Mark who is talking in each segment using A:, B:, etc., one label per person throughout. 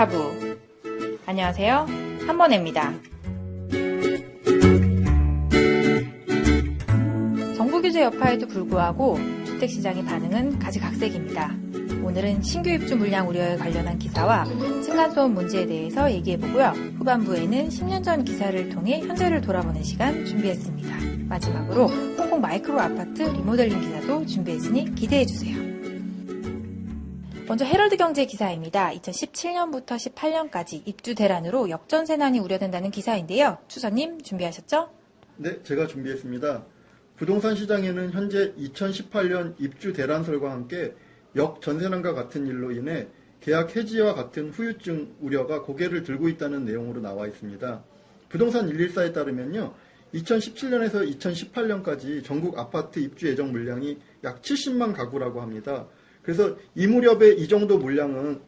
A: 타부. 안녕하세요. 한번혜입니다. 정부 규제 여파에도 불구하고 주택시장의 반응은 가지각색입니다. 오늘은 신규 입주 물량 우려에 관련한 기사와 층간소음 문제에 대해서 얘기해보고요. 후반부에는 10년 전 기사를 통해 현재를 돌아보는 시간 준비했습니다. 마지막으로 홍콩 마이크로 아파트 리모델링 기사도 준비했으니 기대해주세요. 먼저 헤럴드 경제 기사입니다. 2017년부터 18년까지 입주 대란으로 역전세난이 우려된다는 기사인데요. 추서님 준비하셨죠?
B: 네, 제가 준비했습니다. 부동산 시장에는 현재 2018년 입주 대란설과 함께 역전세난과 같은 일로 인해 계약 해지와 같은 후유증 우려가 고개를 들고 있다는 내용으로 나와 있습니다. 부동산 114에 따르면요, 2017년에서 2018년까지 전국 아파트 입주 예정 물량이 약 70만 가구라고 합니다. 그래서 이 무렵에 이 정도 물량은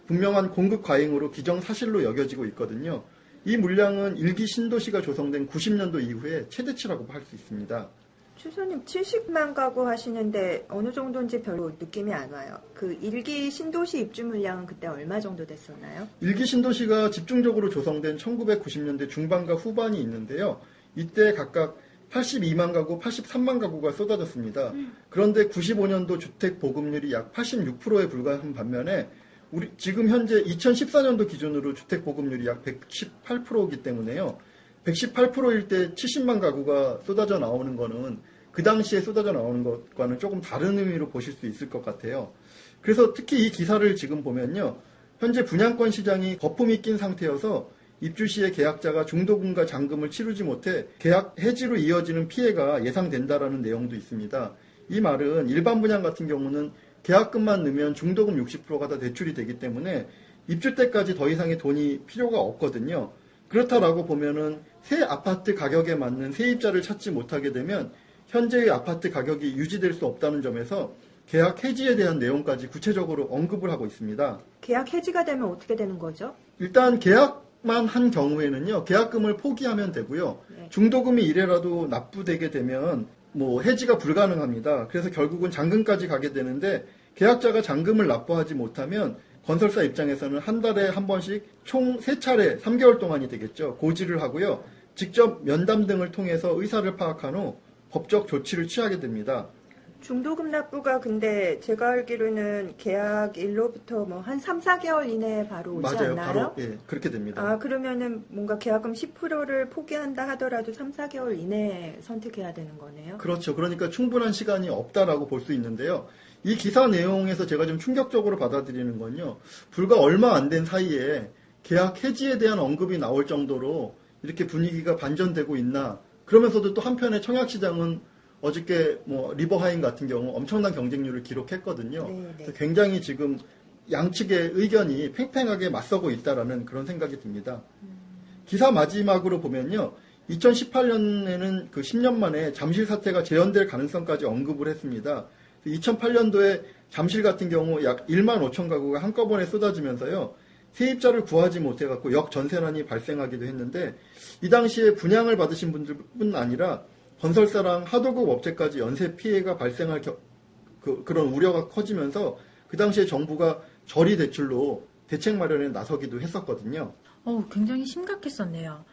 B: 분명한 공급 과잉으로 기정사실로 여겨지고 있거든요. 이 물량은 일기 신도시가 조성된 90년도 이후에 최대치라고 할 수 있습니다.
C: 추서님 70만 가구 하시는데 어느 정도인지 별로 느낌이 안 와요. 그 일기 신도시 입주 물량은 그때 얼마 정도 됐었나요?
B: 일기 신도시가 집중적으로 조성된 1990년대 중반과 후반이 있는데요. 이때 각각 82만 가구, 83만 가구가 쏟아졌습니다. 그런데 95년도 주택 보급률이 약 86%에 불과한 반면에 지금 현재 2014년도 기준으로 주택 보급률이 약 118%이기 때문에요. 118%일 때 70만 가구가 쏟아져 나오는 거는 그 당시에 쏟아져 나오는 것과는 조금 다른 의미로 보실 수 있을 것 같아요. 그래서 특히 이 기사를 지금 보면요, 현재 분양권 시장이 거품이 낀 상태여서 입주 시에 계약자가 중도금과 잔금을 치르지 못해 계약 해지로 이어지는 피해가 예상된다라는 내용도 있습니다. 이 말은 일반 분양 같은 경우는 계약금만 넣으면 중도금 60%가 다 대출이 되기 때문에 입주 때까지 더 이상의 돈이 필요가 없거든요. 그렇다라고 보면은 새 아파트 가격에 맞는 세입자를 찾지 못하게 되면 현재의 아파트 가격이 유지될 수 없다는 점에서 계약 해지에 대한 내용까지 구체적으로 언급을 하고 있습니다.
C: 계약 해지가 되면 어떻게 되는 거죠?
B: 일단 계약만 한 경우에는요, 계약금을 포기하면 되고요.
C: 네.
B: 중도금이 이래라도 납부되게 되면 해지가 불가능합니다. 그래서 결국은 잔금까지 가게 되는데, 계약자가 잔금을 납부하지 못하면 건설사 입장에서는 한 달에 한 번씩 총 3차례 3개월 동안이 되겠죠. 고지를 하고요. 직접 면담 등을 통해서 의사를 파악한 후 법적 조치를 취하게 됩니다.
C: 중도금 납부가 근데 제가 알기로는 계약일로부터 한 3, 4개월 이내에 바로 오지
B: 맞아요.
C: 않나요?
B: 바로 그렇게 됩니다.
C: 그러면은 뭔가 계약금 10%를 포기한다 하더라도 3, 4개월 이내에 선택해야 되는 거네요?
B: 그렇죠. 그러니까 충분한 시간이 없다라고 볼 수 있는데요. 이 기사 내용에서 제가 좀 충격적으로 받아들이는 건요, 불과 얼마 안 된 사이에 계약 해지에 대한 언급이 나올 정도로 이렇게 분위기가 반전되고 있나. 그러면서도 또 한편에 청약시장은 어저께 리버하임 같은 경우 엄청난 경쟁률을 기록했거든요. 그래서 굉장히 지금 양측의 의견이 팽팽하게 맞서고 있다라는 그런 생각이 듭니다. 기사 마지막으로 보면요, 2018년에는 그 10년 만에 잠실 사태가 재현될 가능성까지 언급을 했습니다. 2008년도에 잠실 같은 경우 약 1만 5천 가구가 한꺼번에 쏟아지면서요, 세입자를 구하지 못해갖고 역전세난이 발생하기도 했는데, 이 당시에 분양을 받으신 분들뿐 아니라 건설사랑 하도급 업체까지 연쇄 피해가 발생할 그런 우려가 커지면서 그 당시에 정부가 저리 대출로 대책 마련에 나서기도 했었거든요.
A: 굉장히 심각했었네요.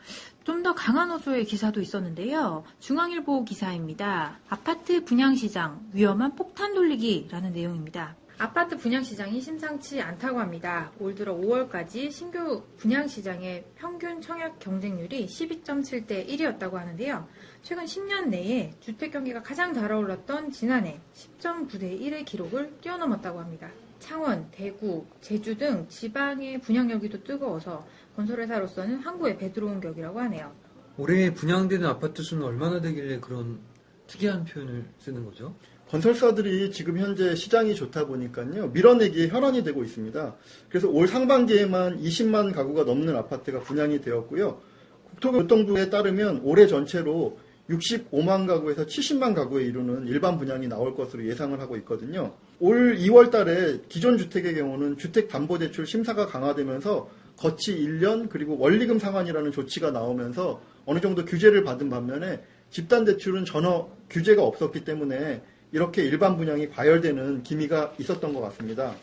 A: 좀 더 강한 어조의 기사도 있었는데요. 중앙일보 기사입니다. 아파트 분양시장 위험한 폭탄 돌리기라는 내용입니다. 아파트 분양시장이 심상치 않다고 합니다. 올 들어 5월까지 신규 분양시장의 평균 청약 경쟁률이 12.7대 1이었다고 하는데요. 최근 10년 내에 주택 경기가 가장 달아올랐던 지난해 10.9대 1의 기록을 뛰어넘었다고 합니다. 창원, 대구, 제주 등 지방의 분양력이 뜨거워서 건설회사로서는 항구에 배 들어온 격이라고 하네요.
D: 올해 분양되는 아파트 수는 얼마나 되길래 그런 특이한 표현을 쓰는 거죠?
B: 건설사들이 지금 현재 시장이 좋다 보니까요, 밀어내기에 혈안이 되고 있습니다. 그래서 올 상반기에만 20만 가구가 넘는 아파트가 분양이 되었고요. 국토교통부에 따르면 올해 전체로 65만 가구에서 70만 가구에 이르는 일반 분양이 나올 것으로 예상을 하고 있거든요. 올 2월 달에 기존 주택의 경우는 주택담보대출 심사가 강화되면서 거치 1년 그리고 원리금 상환이라는 조치가 나오면서 어느 정도 규제를 받은 반면에 집단대출은 전혀 규제가 없었기 때문에 이렇게 일반 분양이 과열되는 기미가 있었던 것 같습니다.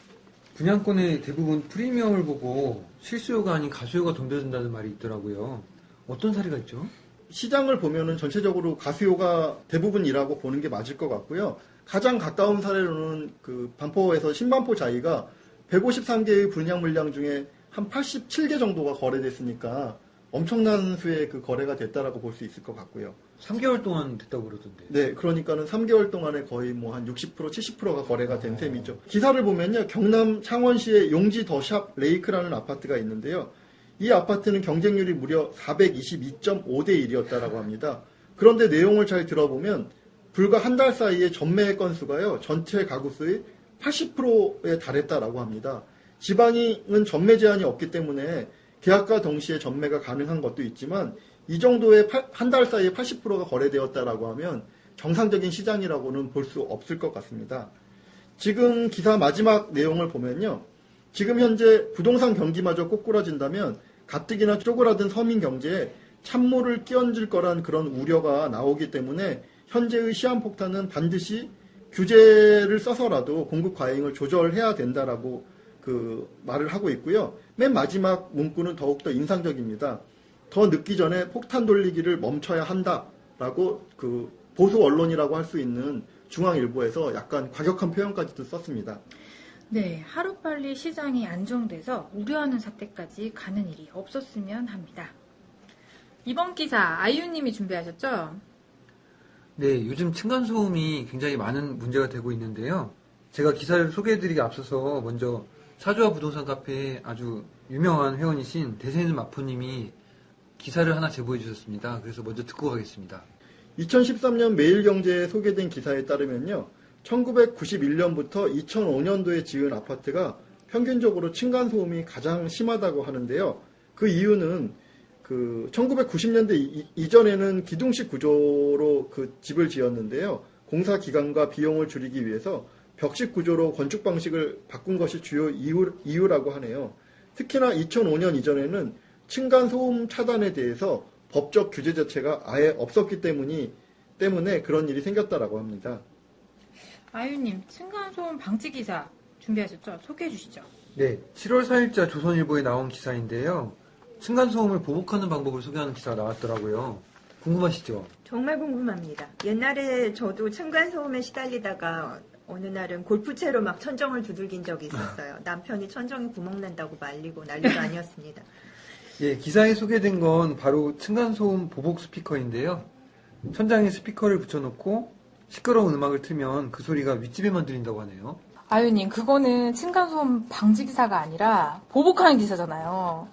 D: 분양권의 대부분 프리미엄을 보고 실수요가 아닌 가수요가 덤벼든다는 말이 있더라고요. 어떤 사례가 있죠?
B: 시장을 보면은 전체적으로 가수요가 대부분이라고 보는 게 맞을 것 같고요. 가장 가까운 사례로는 그 반포에서 신반포 자이가 153개의 분양 물량 중에 한 87개 정도가 거래됐으니까 엄청난 수의 그 거래가 됐다라고 볼 수 있을 것 같고요.
D: 3개월 동안 됐다고 그러던데.
B: 네, 그러니까는 3개월 동안에 거의 뭐 한 60%, 70%가 거래가 된 셈이죠. 기사를 보면요, 경남 창원시의 용지 더샵 레이크라는 아파트가 있는데요. 이 아파트는 경쟁률이 무려 422.5대 1이었다라고 합니다. 그런데 내용을 잘 들어보면 불과 한 달 사이에 전매 건수가요, 전체 가구 수의 80%에 달했다라고 합니다. 지방은 전매 제한이 없기 때문에 계약과 동시에 전매가 가능한 것도 있지만 이 정도의 한 달 사이에 80%가 거래되었다라고 하면 정상적인 시장이라고는 볼 수 없을 것 같습니다. 지금 기사 마지막 내용을 보면요. 지금 현재 부동산 경기마저 꼬꾸라진다면 가뜩이나 쪼그라든 서민 경제에 찬물을 끼얹을 거란 그런 우려가 나오기 때문에 현재의 시한폭탄은 반드시 규제를 써서라도 공급 과잉을 조절해야 된다라고 그 말을 하고 있고요. 맨 마지막 문구는 더욱더 인상적입니다. 더 늦기 전에 폭탄 돌리기를 멈춰야 한다라고 그 보수 언론이라고 할 수 있는 중앙일보에서 약간 과격한 표현까지도 썼습니다.
A: 네, 하루빨리 시장이 안정돼서 우려하는 사태까지 가는 일이 없었으면 합니다. 이번 기사 아이유님이 준비하셨죠?
D: 네, 요즘 층간소음이 굉장히 많은 문제가 되고 있는데요. 제가 기사를 소개해드리기 앞서서 먼저 사주와 부동산 카페에 아주 유명한 회원이신 대세는 마포님이 기사를 하나 제보해 주셨습니다. 그래서 먼저 듣고 가겠습니다.
B: 2013년 매일경제에 소개된 기사에 따르면요. 1991년부터 2005년도에 지은 아파트가 평균적으로 층간소음이 가장 심하다고 하는데요. 그 이유는 그 1990년대 이전에는 기둥식 구조로 그 집을 지었는데요. 공사 기간과 비용을 줄이기 위해서 벽식 구조로 건축 방식을 바꾼 것이 주요 이유라고 하네요. 특히나 2005년 이전에는 층간소음 차단에 대해서 법적 규제 자체가 아예 없었기 때문에 그런 일이 생겼다라고 합니다.
A: 아이유님, 층간소음 방지 기사 준비하셨죠? 소개해 주시죠.
D: 네, 7월 4일자 조선일보에 나온 기사인데요. 층간소음을 보복하는 방법을 소개하는 기사가 나왔더라고요. 궁금하시죠?
C: 정말 궁금합니다. 옛날에 저도 층간소음에 시달리다가 어느 날은 골프채로 막 천정을 두들긴 적이 있었어요. 남편이 천정에 구멍 난다고 말리고 난리도 아니었습니다.
D: 예, 기사에 소개된 건 바로 층간소음 보복 스피커인데요. 천장에 스피커를 붙여놓고 시끄러운 음악을 틀면 그 소리가 윗집에만 들린다고 하네요.
A: 아이유님, 그거는 층간소음 방지 기사가 아니라 보복하는 기사잖아요.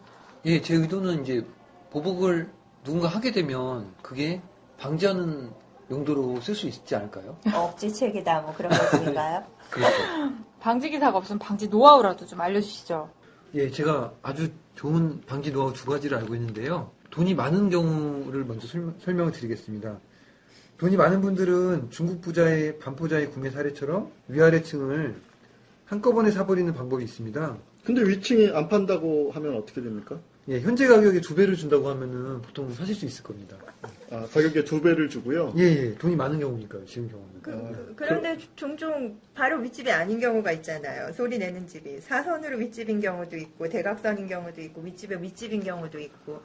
D: 예, 제 의도는 이제 보복을 누군가 하게 되면 그게 방지하는 용도로 쓸 수 있지 않을까요?
C: 억지책이다 뭐 그런 것인가요?
D: 그렇죠.
A: 방지 기사가 없으면 방지 노하우라도 좀 알려주시죠.
D: 예, 제가 아주 좋은 방지 노하우 2가지를 알고 있는데요. 돈이 많은 경우를 먼저 설명을 드리겠습니다. 돈이 많은 분들은 중국 부자의 반포자의 구매 사례처럼 위아래층을 한꺼번에 사버리는 방법이 있습니다.
B: 근데 위층이 안 판다고 하면 어떻게 됩니까?
D: 예, 현재 가격의 2배를 준다고 하면은 보통 사실 수 있을 겁니다.
B: 아, 가격에 2배를 주고요.
D: 예, 예, 돈이 많은 경우니까요, 지금 경우는.
C: 그런데 종종 바로 윗집이 아닌 경우가 있잖아요. 소리 내는 집이. 사선으로 윗집인 경우도 있고 대각선인 경우도 있고 윗집에 윗집인 경우도 있고.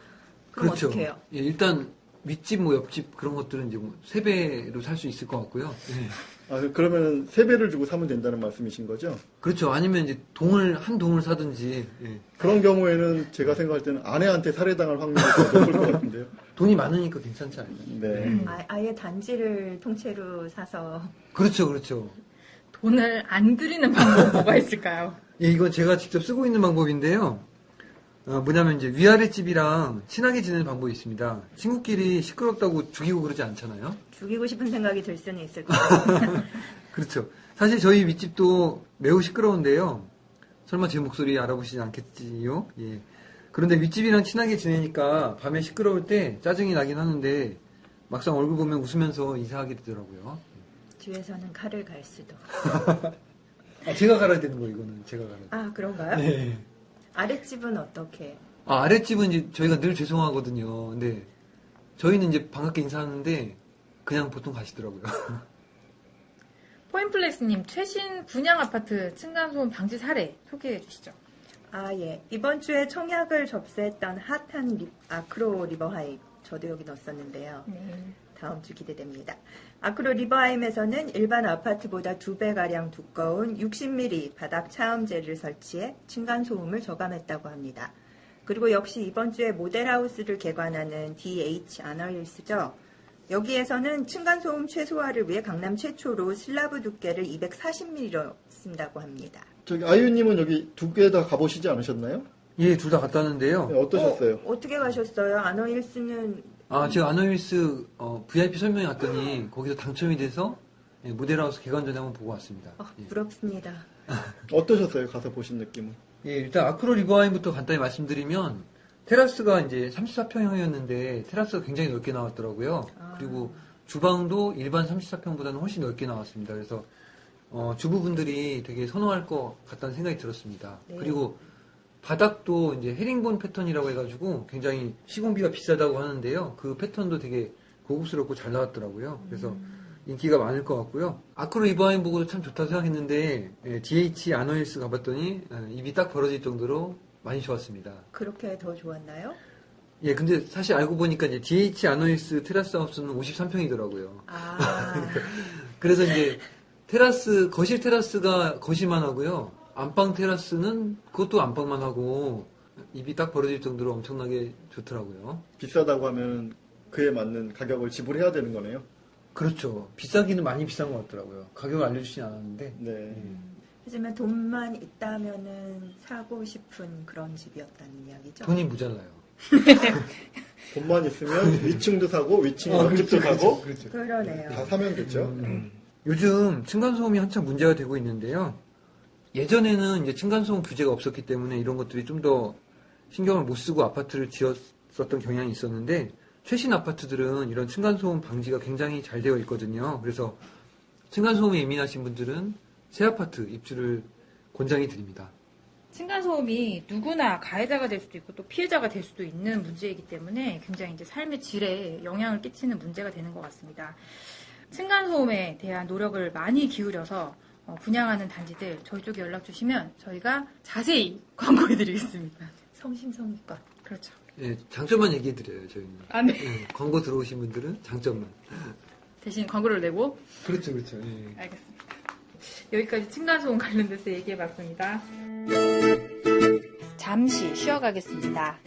C: 그럼
D: 그렇죠.
C: 어떻게 해요?
D: 예, 일단 윗집 뭐 옆집 그런 것들은 이제 뭐 3배로 살 수 있을 것 같고요. 예.
B: 아, 그러면 3배를 주고 사면 된다는 말씀이신 거죠?
D: 그렇죠. 아니면 이제 한 동을 사든지. 예.
B: 그런 경우에는 제가 생각할 때는 아내한테 살해당할 확률이 더 높을 것 같은데요.
D: 돈이 많으니까 괜찮지 않나요?
B: 네.
C: 아예 단지를 통째로 사서
D: 그렇죠, 그렇죠.
A: 돈을 안 들이는 방법 뭐가 있을까요?
D: 예, 이건 제가 직접 쓰고 있는 방법인데요. 뭐냐면 이제 위아래 집이랑 친하게 지내는 방법이 있습니다. 친구끼리 시끄럽다고 죽이고 그러지 않잖아요.
C: 죽이고 싶은 생각이 들 수는 있을 거예요.
D: 그렇죠. 사실 저희 윗집도 매우 시끄러운데요. 설마 제 목소리 알아보시지 않겠지요? 예. 그런데 윗집이랑 친하게 지내니까 밤에 시끄러울 때 짜증이 나긴 하는데 막상 얼굴 보면 웃으면서 인사하게 되더라고요.
C: 뒤에서는 칼을 갈 수도.
D: 아, 제가 갈아야 되는 거 이거는 제가 갈아야 돼요.
C: 아 그런가요?
D: 네.
C: 아랫집은 어떻게?
D: 아, 아랫집은 이제 저희가 늘 죄송하거든요. 근데 저희는 이제 반갑게 인사하는데 그냥 보통 가시더라고요.
A: 포인플렉스님 최신 분양 아파트 층간소음 방지 사례 소개해 주시죠.
C: 아, 예. 이번 주에 청약을 접수했던 핫한 아크로 리버하임. 저도 여기 넣었었는데요.
A: 네.
C: 다음 주 기대됩니다. 아크로 리버하임에서는 일반 아파트보다 2배가량 두꺼운 60mm 바닥 차음재를 설치해 층간소음을 저감했다고 합니다. 그리고 역시 이번 주에 모델하우스를 개관하는 DH 아너힐스죠. 여기에서는 층간소음 최소화를 위해 강남 최초로 슬라브 두께를 240mm로 쓴다고 합니다.
B: 저기 아이유님은 여기 두 개 다 가보시지 않으셨나요?
D: 예, 둘 다 갔다 왔는데요.
B: 네, 어떠셨어요?
C: 어떻게 가셨어요? 아너힐스는
D: 제가 아노힐스 VIP 설명회 갔더니 거기서 당첨이 돼서 예, 모델하우스 개관 전에 한번 보고 왔습니다. 예.
C: 부럽습니다.
B: 어떠셨어요? 가서 보신 느낌은?
D: 예, 일단 아크로 리버하임부터 간단히 말씀드리면 테라스가 이제 34평형이었는데 테라스가 굉장히 넓게 나왔더라고요. 그리고 주방도 일반 34평보다는 훨씬 넓게 나왔습니다. 그래서 주부분들이 되게 선호할 것 같다는 생각이 들었습니다.
C: 네.
D: 그리고 바닥도 이제 헤링본 패턴이라고 해가지고 굉장히 시공비가 비싸다고 하는데요. 그 패턴도 되게 고급스럽고 잘 나왔더라고요. 그래서 인기가 많을 것 같고요. 아크로 리버하임 보고도 참 좋다 생각했는데 DH 아너힐스 가봤더니 입이 딱 벌어질 정도로 많이 좋았습니다.
C: 그렇게 더 좋았나요?
D: 예, 근데 사실 알고 보니까 이제 DH 아너힐스 테라스 하우스는 53평이더라고요.
C: 아,
D: 그래서 이제 거실 테라스가 거실만 하고요. 안방 테라스는 그것도 안방만 하고 입이 딱 벌어질 정도로 엄청나게 좋더라고요.
B: 비싸다고 하면 그에 맞는 가격을 지불해야 되는 거네요.
D: 그렇죠. 비싸기는 많이 비싼 것 같더라고요. 가격을 알려주진 않았는데.
B: 네.
C: 하지만 돈만 있다면은 사고 싶은 그런 집이었다는 이야기죠.
D: 돈이 모자라요.
B: 돈만 있으면 위층도 사고 위층에 옆집도 사고
D: 그렇죠.
C: 그러네요.
B: 다 사면 되죠.
D: 요즘 층간소음이 한참 문제가 되고 있는데요. 예전에는 이제 층간소음 규제가 없었기 때문에 이런 것들이 좀 더 신경을 못 쓰고 아파트를 지었었던 경향이 있었는데 최신 아파트들은 이런 층간소음 방지가 굉장히 잘 되어 있거든요. 그래서 층간소음에 예민하신 분들은 새 아파트 입주를 권장해 드립니다.
A: 층간소음이 누구나 가해자가 될 수도 있고 또 피해자가 될 수도 있는 문제이기 때문에 굉장히 이제 삶의 질에 영향을 끼치는 문제가 되는 것 같습니다. 층간소음에 대한 노력을 많이 기울여서 분양하는 단지들 저희 쪽에 연락 주시면 저희가 자세히 광고해드리겠습니다.
C: 성심성의껏.
A: 그렇죠.
D: 예, 장점만 얘기해 드려요, 저희는.
A: 아, 네.
D: 예, 광고 들어오신 분들은 장점만.
A: 대신 광고를 내고
D: 그렇죠, 그렇죠. 예.
A: 알겠습니다. 여기까지 층간소음 관련돼서 얘기해봤습니다. 잠시 쉬어가겠습니다.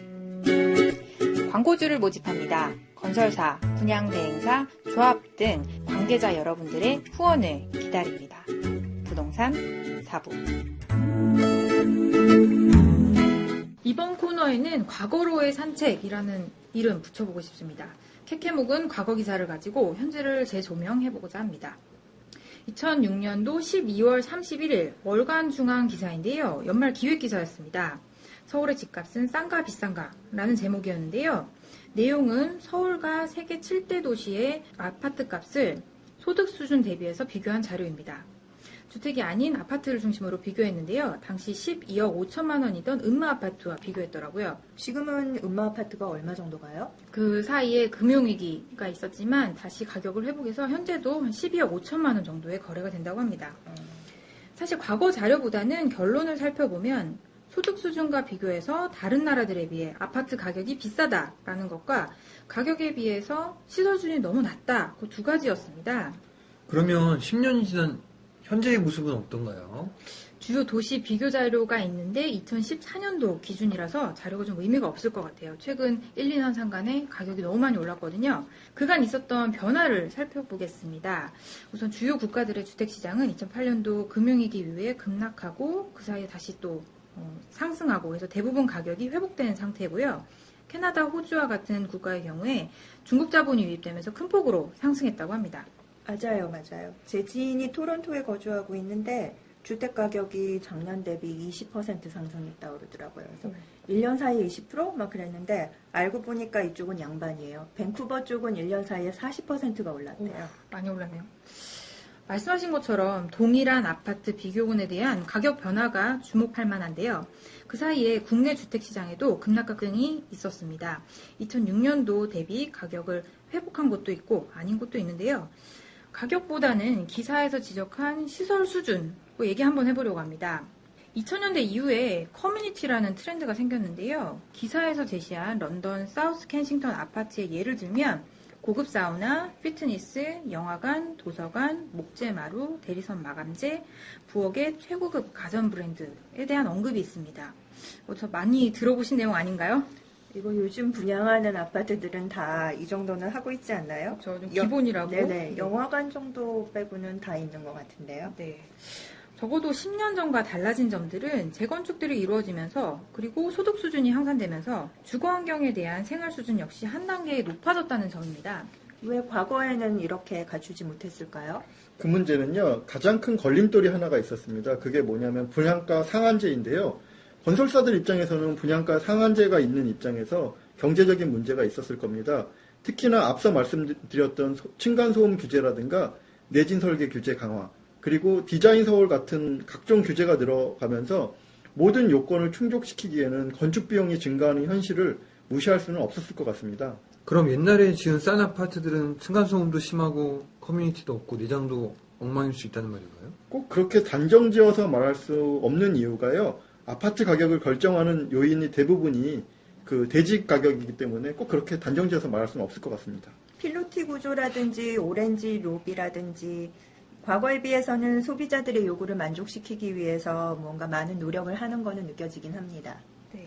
A: 광고주를 모집합니다. 건설사, 분양대행사, 조합 등 관계자 여러분들의 후원을 기다립니다. 부동산 4부. 이번 코너에는 과거로의 산책이라는 이름 붙여보고 싶습니다. 캐캐묵은 과거 기사를 가지고 현재를 재조명해보고자 합니다. 2006년도 12월 31일 월간 중앙 기사인데요. 연말 기획 기사였습니다. 서울의 집값은 싼가 비싼가 라는 제목이었는데요. 내용은 서울과 세계 7대 도시의 아파트 값을 소득 수준 대비해서 비교한 자료입니다. 주택이 아닌 아파트를 중심으로 비교했는데요. 당시 12억 5천만 원이던 음마 아파트와 비교했더라고요.
C: 지금은 음마 아파트가 얼마 정도 가요?
A: 그 사이에 금융위기가 있었지만 다시 가격을 회복해서 현재도 한 12억 5천만 원 정도의 거래가 된다고 합니다. 사실 과거 자료보다는 결론을 살펴보면 소득 수준과 비교해서 다른 나라들에 비해 아파트 가격이 비싸다라는 것과 가격에 비해서 시설 수준이 너무 낮다. 그 두 가지였습니다.
D: 그러면 10년이 지난 현재의 모습은 어떤가요?
A: 주요 도시 비교 자료가 있는데 2014년도 기준이라서 자료가 좀 의미가 없을 것 같아요. 최근 1, 2년 상간에 가격이 너무 많이 올랐거든요. 그간 있었던 변화를 살펴보겠습니다. 우선 주요 국가들의 주택시장은 2008년도 금융위기 이후에 급락하고 그 사이에 다시 또 상승하고 그래서 대부분 가격이 회복된 상태고요. 캐나다, 호주와 같은 국가의 경우에 중국 자본이 유입되면서 큰 폭으로 상승했다고 합니다.
C: 맞아요. 제 지인이 토론토에 거주하고 있는데 주택 가격이 작년 대비 20% 상승했다고 그러더라고요. 그래서 1년 사이에 20%? 막 그랬는데 알고 보니까 이쪽은 양반이에요. 밴쿠버 쪽은 1년 사이에 40%가 올랐대요.
A: 많이 올랐네요. 말씀하신 것처럼 동일한 아파트 비교군에 대한 가격 변화가 주목할 만한데요. 그 사이에 국내 주택시장에도 급락강이 있었습니다. 2006년도 대비 가격을 회복한 곳도 있고 아닌 곳도 있는데요. 가격보다는 기사에서 지적한 시설 수준 얘기 한번 해보려고 합니다. 2000년대 이후에 커뮤니티라는 트렌드가 생겼는데요. 기사에서 제시한 런던 사우스 켄싱턴 아파트의 예를 들면 고급 사우나, 피트니스, 영화관, 도서관, 목재마루, 대리선 마감재, 부엌의 최고급 가전 브랜드에 대한 언급이 있습니다. 어디서 많이 들어보신 내용 아닌가요?
C: 이거 요즘 분양하는 아파트들은 다 이 정도는 하고 있지 않나요?
A: 저 좀 기본이라고.
C: 네네. 영화관 정도 빼고는 다 있는 것 같은데요.
A: 네. 적어도 10년 전과 달라진 점들은 재건축들이 이루어지면서 그리고 소득 수준이 향상되면서 주거 환경에 대한 생활 수준 역시 한 단계 높아졌다는 점입니다.
C: 왜 과거에는 이렇게 갖추지 못했을까요?
B: 그 문제는요, 가장 큰 걸림돌이 하나가 있었습니다. 그게 뭐냐면 분양가 상한제인데요. 건설사들 입장에서는 분양가 상한제가 있는 입장에서 경제적인 문제가 있었을 겁니다. 특히나 앞서 말씀드렸던 층간소음 규제라든가 내진 설계 규제 강화, 그리고 디자인 서울 같은 각종 규제가 늘어가면서 모든 요건을 충족시키기에는 건축 비용이 증가하는 현실을 무시할 수는 없었을 것 같습니다.
D: 그럼 옛날에 지은 싼 아파트들은 층간소음도 심하고 커뮤니티도 없고 내장도 엉망일 수 있다는 말인가요?
B: 꼭 그렇게 단정지어서 말할 수 없는 이유가요. 아파트 가격을 결정하는 요인이 대부분이 그 대지 가격이기 때문에 꼭 그렇게 단정지어서 말할 수는 없을 것 같습니다.
C: 필로티 구조라든지 오렌지 로비라든지 과거에 비해서는 소비자들의 요구를 만족시키기 위해서 뭔가 많은 노력을 하는 거는 느껴지긴 합니다.
A: 네.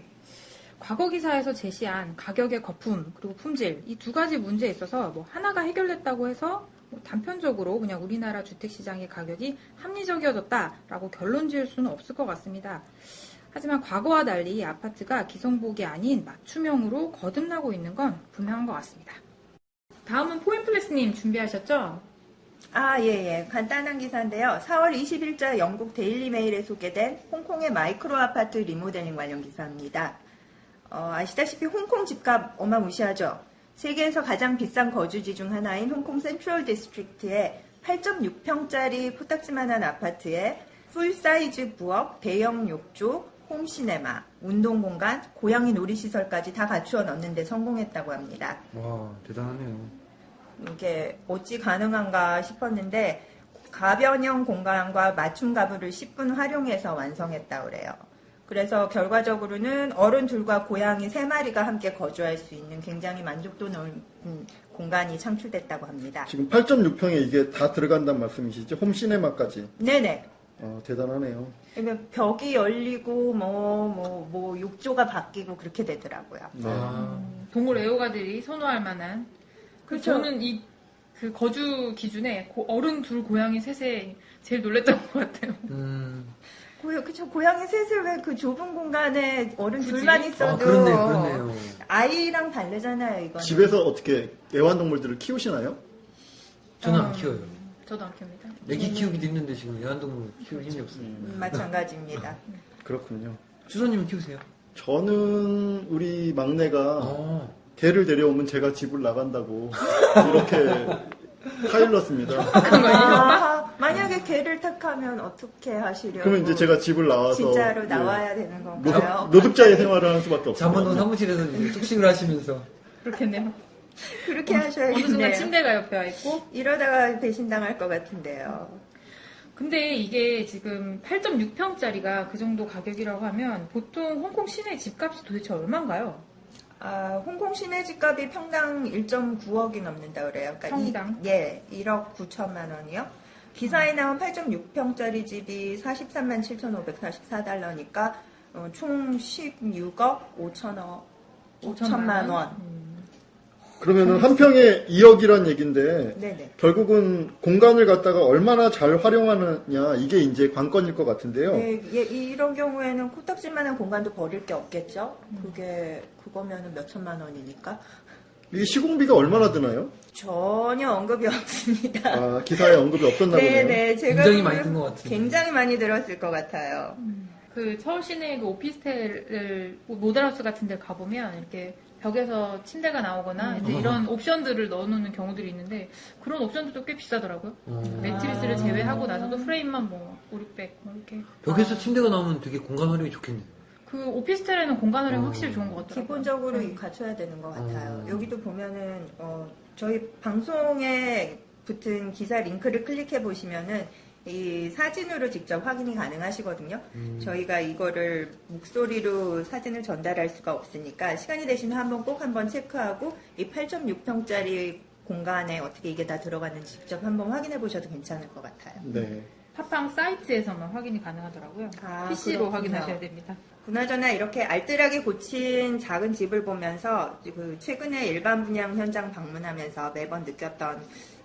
A: 과거 기사에서 제시한 가격의 거품 그리고 품질 이 두 가지 문제에 있어서 뭐 하나가 해결됐다고 해서 뭐 단편적으로 그냥 우리나라 주택시장의 가격이 합리적이어졌다라고 결론 지을 수는 없을 것 같습니다. 하지만 과거와 달리 아파트가 기성복이 아닌 맞춤형으로 거듭나고 있는 건 분명한 것 같습니다. 다음은 포인플레스님 준비하셨죠?
C: 예. 간단한 기사인데요. 4월 20일자 영국 데일리 메일에 소개된 홍콩의 마이크로 아파트 리모델링 관련 기사입니다. 아시다시피 홍콩 집값 어마무시하죠. 세계에서 가장 비싼 거주지 중 하나인 홍콩 센트럴 디스트릭트의 8.6평짜리 코딱지만한 아파트에 풀사이즈 부엌, 대형 욕조, 홈시네마, 운동공간, 고양이 놀이시설까지 다 갖추어 넣는데 성공했다고 합니다.
D: 와, 대단하네요.
C: 이게 어찌 가능한가 싶었는데 가변형 공간과 맞춤 가구를 10분 활용해서 완성했다고 그래요. 그래서 결과적으로는 어른 둘과 고양이 3마리가 함께 거주할 수 있는 굉장히 만족도 높은 공간이 창출됐다고 합니다.
B: 지금 8.6평에 이게 다 들어간다는 말씀이시죠? 홈시네마까지.
C: 네네.
B: 대단하네요.
C: 그러니까 벽이 열리고 욕조가 바뀌고 그렇게 되더라고요.
B: 네.
A: 동물 애호가들이 선호할 만한.
C: 그렇죠.
A: 저는 그 거주 기준에 어른 둘 고양이 셋에 제일 놀랬던 것 같아요.
C: 그쵸. 고양이 셋을 왜 그 좁은 공간에 어른
A: 굳이?
C: 둘만 있어도
D: 그렇네요.
C: 아이랑 다르잖아요, 이거는.
B: 집에서 어떻게 애완동물들을 키우시나요?
D: 저는 안 키워요.
A: 저도 안 키웁니다.
D: 애기 키우기도 힘든데 지금 애완동물 키울 힘이 없어요.
C: 마찬가지입니다.
B: 그렇군요.
D: 주소님은 키우세요?
B: 저는 우리 막내가
D: 아,
B: 개를 데려오면 제가 집을 나간다고 이렇게 타일렀습니다.
C: 만약에 개를 택하면 어떻게 하시려고?
B: 그러면 이제 제가 집을 나와서
C: 진짜로
B: 예,
C: 나와야 되는 건가요?
B: 노득자의 생활을 하는 수밖에 없어요.
D: 잠원동 사무실에서 이제 숙식을 하시면서
A: 그렇겠네요.
C: 그렇게
A: 어느 순간
C: 하셔야겠네요.
A: 침대가 옆에 와 있고.
C: 이러다가 배신당할 것 같은데요.
A: 근데 이게 지금 8.6평짜리가 그 정도 가격이라고 하면 보통 홍콩 시내 집값이 도대체 얼마인가요?
C: 홍콩 시내 집값이 평당 1.9억이 넘는다 그래요. 그러니까
A: 평당?
C: 1억 9천만 원이요. 기사에 나온 8.6평짜리 집이 43만 7,544달러니까 총 16억 5천만 원.
B: 그러면은 한 평에 2억이란 얘기인데
C: 네네.
B: 결국은 공간을 갖다가 얼마나 잘 활용하느냐 이게 이제 관건일 것 같은데요.
C: 네, 이런 경우에는 코딱지만한 공간도 버릴 게 없겠죠. 그거면은 몇 천만 원이니까.
B: 이게 시공비가 얼마나 드나요?
C: 전혀 언급이 없습니다.
B: 기사에 언급이 없었나 보네요.
C: 네네, 제가
D: 굉장히 많이 든 것 같은데.
C: 굉장히 많이 들었을 것 같아요.
A: 그 서울 시내 그 오피스텔을 모델하우스 같은 데 가보면 이렇게 벽에서 침대가 나오거나 이제 이런 옵션들을 넣어놓는 경우들이 있는데 그런 옵션들도 꽤 비싸더라고요. 매트리스를 제외하고 나서도 프레임만 뭐 5, 600 뭐 이렇게.
D: 벽에서 침대가 나오면 되게 공간 활용이 좋겠네요.
A: 그 오피스텔에는 공간 활용 확실히 좋은 것 같더라고요.
C: 기본적으로 갖춰야 되는 것 같아요. 여기도 보면은 저희 방송에 붙은 기사 링크를 클릭해 보시면은 이 사진으로 직접 확인이 가능하시거든요. 저희가 이거를 목소리로 사진을 전달할 수가 없으니까 시간이 되시면 한번 체크하고 이 8.6평짜리 공간에 어떻게 이게 다 들어갔는지 직접 한번 확인해 보셔도 괜찮을 것 같아요.
B: 네.
A: 팟빵 사이트에서만 확인이 가능하더라고요. PC로
C: 그렇군요.
A: 확인하셔야 됩니다.
C: 그나저나 이렇게 알뜰하게 고친 작은 집을 보면서 그 최근에 일반 분양 현장 방문하면서 매번 느꼈던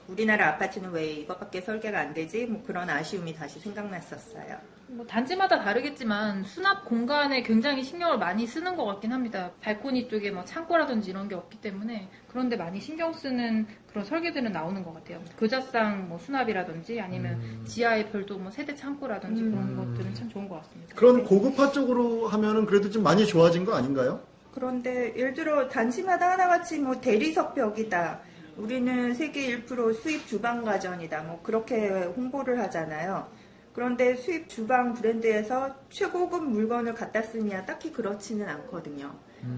C: 우리나라 아파트는 왜 이것밖에 설계가 안 되지? 뭐 그런 아쉬움이 다시 생각났었어요.
A: 뭐 단지마다 다르겠지만 수납 공간에 굉장히 신경을 많이 쓰는 것 같긴 합니다. 발코니 쪽에 뭐 창고라든지 이런 게 없기 때문에 그런데 많이 신경 쓰는 그런 설계들은 나오는 것 같아요. 교자상 뭐 수납이라든지 아니면 지하에 별도 뭐 세대 창고라든지 그런 것들은 참 좋은 것 같습니다.
B: 그런 고급화 쪽으로 하면은 그래도 좀 많이 좋아진 거 아닌가요?
C: 그런데 예를 들어 단지마다 하나같이 뭐 대리석 벽이다. 우리는 세계 1% 수입 주방 가전이다. 뭐 그렇게 홍보를 하잖아요. 그런데 수입 주방 브랜드에서 최고급 물건을 갖다 쓰냐 딱히 그렇지는 않거든요.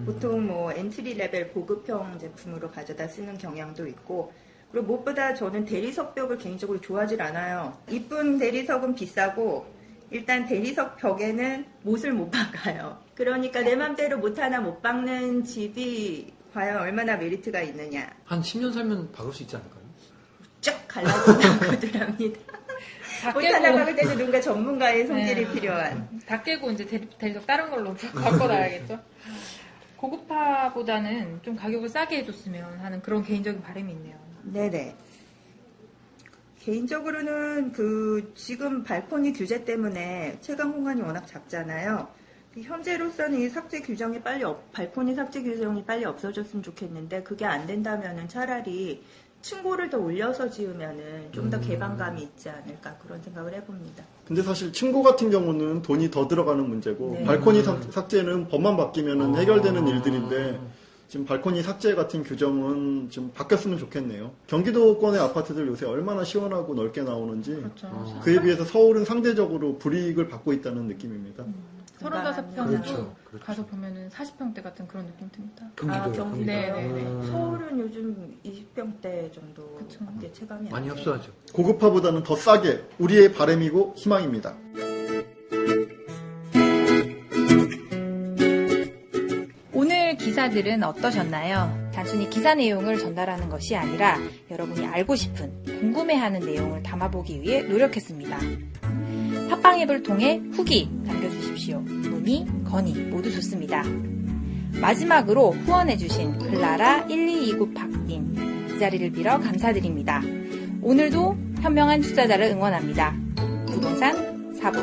C: 보통 뭐 엔트리 레벨 고급형 제품으로 가져다 쓰는 경향도 있고, 그리고 무엇보다 저는 대리석 벽을 개인적으로 좋아하질 않아요. 이쁜 대리석은 비싸고 일단 대리석 벽에는 못을 못 박아요. 그러니까 내 맘대로 못 하나 못 박는 집이 과연 얼마나 메리트가 있느냐.
D: 한 10년 살면 박을 수 있지 않을까요?
C: 쫙 갈라서 나오더랍니다.
A: 다
C: 못 하나
A: 깨고,
C: 박을 때는 누군가 전문가의 손길이
A: 네.
C: 필요한.
A: 다 깨고 이제 대리석 다른 걸로 바꿔놔야겠죠. 고급화보다는 좀 가격을 싸게 해줬으면 하는 그런 개인적인 바람이 있네요.
C: 네네. 개인적으로는 지금 발코니 규제 때문에 채광 공간이 워낙 작잖아요. 현재로서는 이 삭제 규정이 발코니 삭제 규정이 빨리 없어졌으면 좋겠는데 그게 안 된다면은 차라리 층고를 더 올려서 지으면은 좀 더 개방감이 있지 않을까 그런 생각을 해봅니다.
B: 근데 사실 층고 같은 경우는 돈이 더 들어가는 문제고
C: 네.
B: 발코니 삭제는 법만 바뀌면 해결되는 일들인데 지금 발코니 삭제 같은 규정은 좀 바뀌었으면 좋겠네요. 경기도권의 아파트들 요새 얼마나 시원하고 넓게 나오는지
A: 그렇죠.
B: 그에 비해서 서울은 상대적으로 불이익을 받고 있다는 느낌입니다.
A: 35평으로
D: 그렇죠.
A: 가서 보면은 40평대 같은 그런 느낌 듭니다.
D: 경기도요.
C: 경기도요?
A: 네.
C: 서울은 요즘 20평대 정도밖에 체감이 안
D: 많이
C: 돼요.
D: 협소하죠.
B: 고급화보다는 더 싸게 우리의 바람이고 희망입니다.
E: 오늘 기사들은 어떠셨나요? 단순히 기사 내용을 전달하는 것이 아니라 여러분이 알고 싶은, 궁금해하는 내용을 담아보기 위해 노력했습니다. 팟빵 앱을 통해 후기 남겨주십시오. 문의, 건의 모두 좋습니다. 마지막으로 후원해주신 클라라1229 박인 이 자리를 빌어 감사드립니다. 오늘도 현명한 투자자를 응원합니다. 부동산 사부